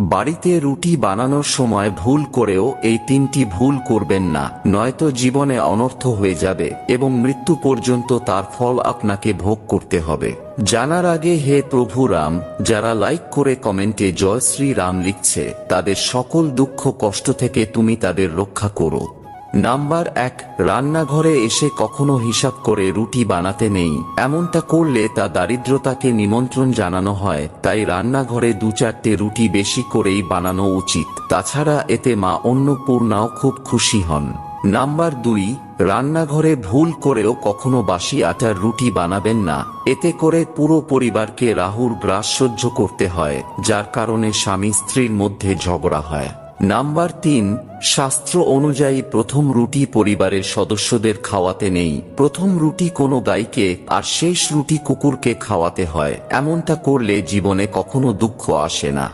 বাড়িতে রুটি বানানোর সময় ভুল করেও এই তিনটি ভুল করবেন না, নয়তো জীবনে অনর্থ হয়ে যাবে এবং মৃত্যু পর্যন্ত তার ফল আপনাকে ভোগ করতে হবে। জানার আগে হে প্রভু রাম, যারা লাইক করে কমেন্টে জয় শ্রী রাম লিখছে তাদের সকল দুঃখ কষ্ট থেকে তুমি তাদের রক্ষা করো। নাম্বার 1, রান্নাঘরে এসে কখনো হিসাব করে রুটি বানাতে নেই। এমনটা করলে তা দারিদ্রতাকে নিমন্ত্রণ জানানো হয়, তাই রান্নাঘরে 2-4টে রুটি বেশি করেই বানানো উচিত। তাছাড়া এতে মা অন্নপূর্ণাও খুব খুশি হন। নাম্বার 2, রান্নাঘরে ভুল করেও কখনো বাসি আটার রুটি বানাবেন না। এতে করে পুরো পরিবারকে রাহুর গ্রাস সহ্য করতে হয়, যার কারণে স্বামী স্ত্রীর মধ্যে ঝগড়া হয়। নাম্বার 3, শাস্ত্র অনুযায়ী প্রথম রুটি পরিবারের সদস্যদের খাওয়াতে নেই। প্রথম রুটি কোনো গাইকে আর শেষ রুটি কুকুরকে খাওয়াতে হয়। এমনটা করলে জীবনে কখনো দুঃখ আসে না।